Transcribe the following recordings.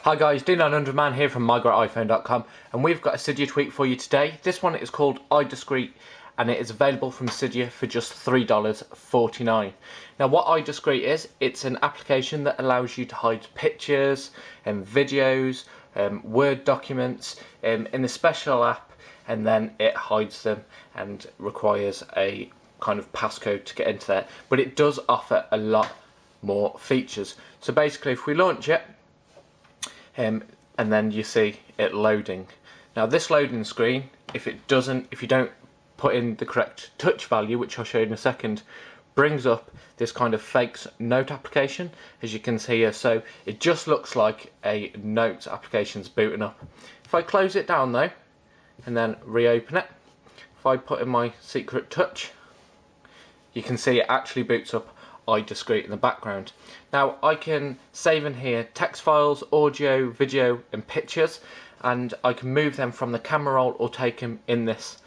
Hi guys, D900Man here from MyGreatIPhone.com, and we've got a Cydia tweak for you today. This one is called iDiscrete and it is available from Cydia for just $3.49. Now what iDiscrete is, it's an application that allows you to hide pictures and videos, Word documents in a special app, and then it hides them and requires a kind of passcode to get into there. But it does offer a lot more features. So basically if we launch it, and then you see it loading. Now this loading screen, if you don't put in the correct touch value, which I'll show you in a second, brings up this kind of fakes note application, as you can see here. So it just looks like a notes application's booting up. If I close it down though, and then reopen it, if I put in my secret touch, you can see it actually boots up iDiscrete in the background. Now I can save in here text files, audio, video and pictures, and I can move them from the camera roll or take them in this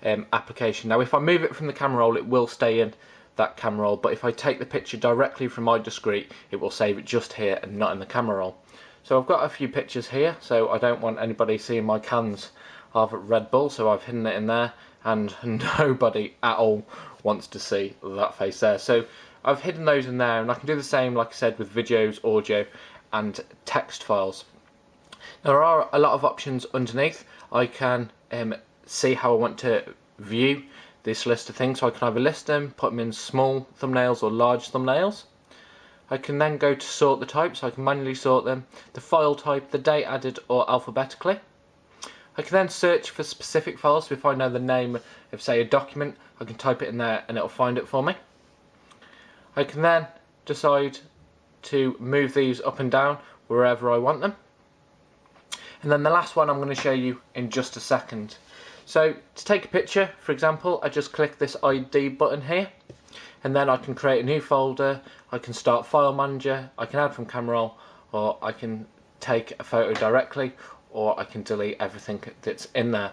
application. Now if I move it from the camera roll, it will stay in that camera roll, but if I take the picture directly from iDiscrete, it will save it just here and not in the camera roll. So I've got a few pictures here, so I don't want anybody seeing my cans of Red Bull, so I've hidden it in there, and nobody at all wants to see that face there. So I've hidden those in there, and I can do the same, like I said, with videos, audio and text files. There are a lot of options underneath. I can see how I want to view this list of things, so I can either list them, put them in small thumbnails or large thumbnails. I can then go to sort the type, so I can manually sort them, the file type, the date added or alphabetically. I can then search for specific files, so if I know the name of, say, a document, I can type it in there and it'll find it for me. I can then decide to move these up and down wherever I want them. And then the last one I'm going to show you in just a second. So to take a picture, for example, I just click this ID button here, and then I can create a new folder, I can start File Manager, I can add from camera roll, or I can take a photo directly, or I can delete everything that's in there.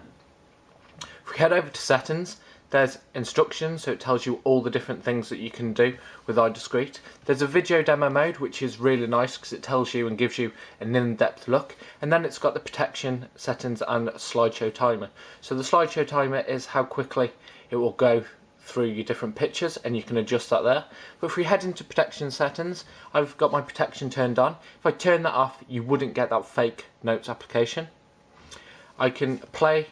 If we head over to settings, there's instructions, so it tells you all the different things that you can do with iDiscrete. There's a video demo mode, which is really nice because it tells you and gives you an in-depth look. And then it's got the protection settings and slideshow timer. So the slideshow timer is how quickly it will go through your different pictures, and you can adjust that there. But if we head into protection settings, I've got my protection turned on. If I turn that off, you wouldn't get that fake notes application. I can play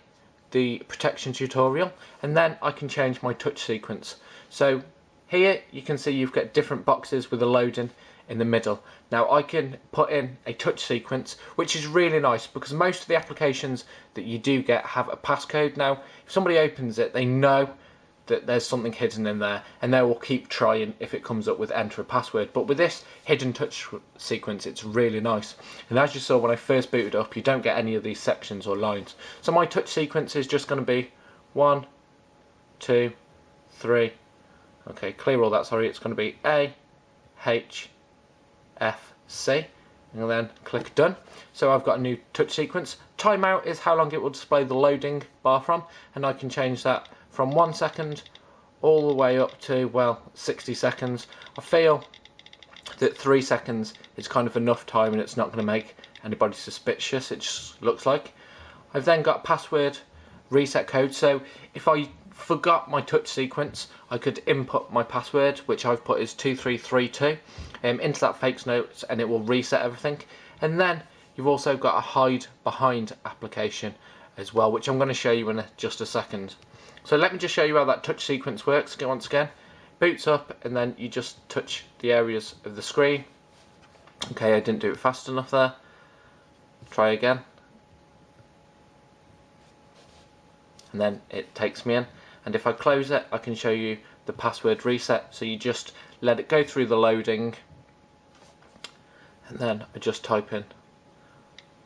the protection tutorial, and then I can change my touch sequence. So here you can see you've got different boxes with a loading in the middle. Now I can put in a touch sequence, which is really nice because most of the applications that you do get have a passcode. Now if somebody opens it, they know that there's something hidden in there, and they will keep trying if it comes up with enter a password. But with this hidden touch sequence, it's really nice. And as you saw when I first booted up, you don't get any of these sections or lines. So my touch sequence is just going to be 1, 2, 3. Okay, clear all that, sorry. It's going to be A, H, F, C. And then click done. So I've got a new touch sequence. Timeout is how long it will display the loading bar from, and I can change that from 1 second all the way up to, well, 60 seconds. I feel that 3 seconds is kind of enough time, and it's not going to make anybody suspicious, it just looks like. I've then got password reset code, so if I forgot my touch sequence, I could input my password, which I've put as 2332, into that fakes notes, and it will reset everything. And then you've also got a hide behind application as well, which I'm going to show you in just a second. So let me just show you how that touch sequence works. Once again, boots up, and then you just touch the areas of the screen. Okay, I didn't do it fast enough there. Try again. And then it takes me in. And if I close it, I can show you the password reset. So you just let it go through the loading, and then I just type in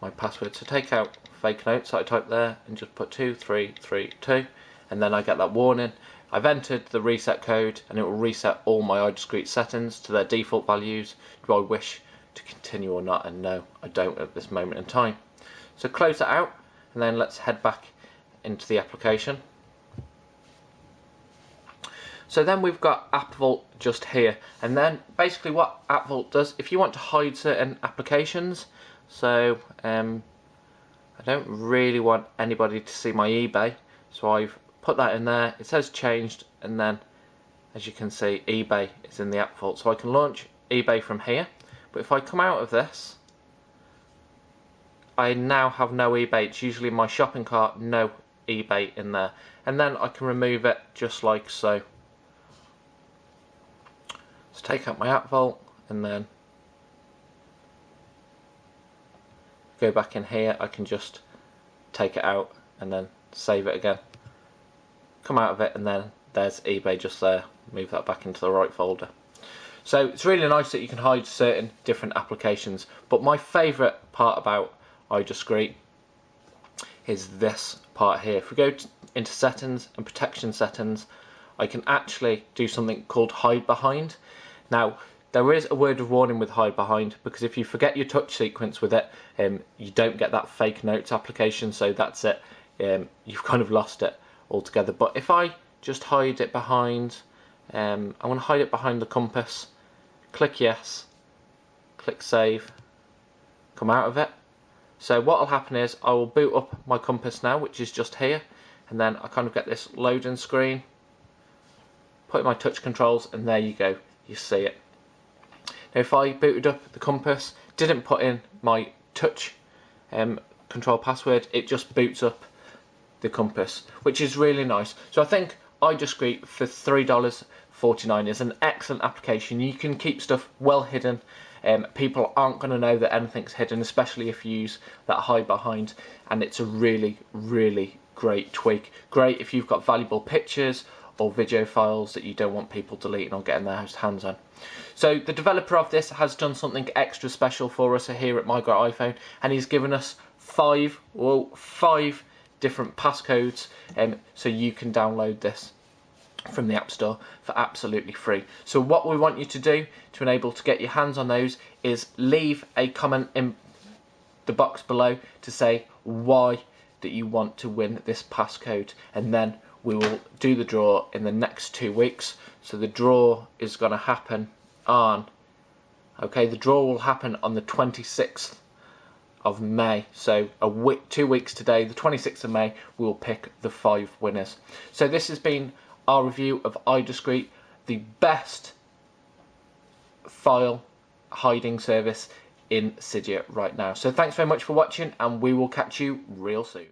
my password. So take out fake notes that I typed there and just put 2332. And then I get that warning. I've entered the reset code, and it will reset all my iDiscrete settings to their default values. Do I wish to continue or not? And no, I don't at this moment in time. So close that out, and then let's head back into the application. So then we've got App Vault just here, and then basically what App Vault does, if you want to hide certain applications, So I don't really want anybody to see my eBay, so I've put that in there. It says changed, and then as you can see, eBay is in the app vault, so I can launch eBay from here. But if I come out of this, I now have no eBay. It's usually in my shopping cart, no eBay in there. And then I can remove it just like so. So take out my app vault and then go back in here. I can just take it out and then save it again. Come out of it and then there's eBay just there. Move that back into the right folder. So it's really nice that you can hide certain different applications. But my favourite part about iDiscrete is this part here. If we go into settings and protection settings, I can actually do something called hide behind. Now there is a word of warning with hide behind, because if you forget your touch sequence with it, you don't get that fake notes application, so that's it. You've kind of lost it altogether. But if I just hide it behind, I want to hide it behind the compass, click yes, click save, come out of it. So what will happen is I will boot up my compass now, which is just here, and then I kind of get this loading screen, put in my touch controls, and there you go, you see it. Now if I booted up the compass, didn't put in my touch control password, it just boots up the compass, which is really nice. So I think iDiscrete for $3.49 is an excellent application. You can keep stuff well hidden. People aren't going to know that anything's hidden, especially if you use that hide behind, and it's a really, really great tweak. Great if you've got valuable pictures or video files that you don't want people deleting or getting their hands on. So the developer of this has done something extra special for us here at My Great iPhone, and he's given us five different passcodes, so you can download this from the App Store for absolutely free. So what we want you to do to enable to get your hands on those is leave a comment in the box below to say why that you want to win this passcode, and then we will do the draw in the next 2 weeks. So the draw is going to happen on, the draw will happen on the 26th of May. So 2 weeks today, the 26th of May, we will pick the 5 winners. So this has been our review of iDiscrete, the best file hiding service in Cydia right now. So thanks very much for watching, and we will catch you real soon.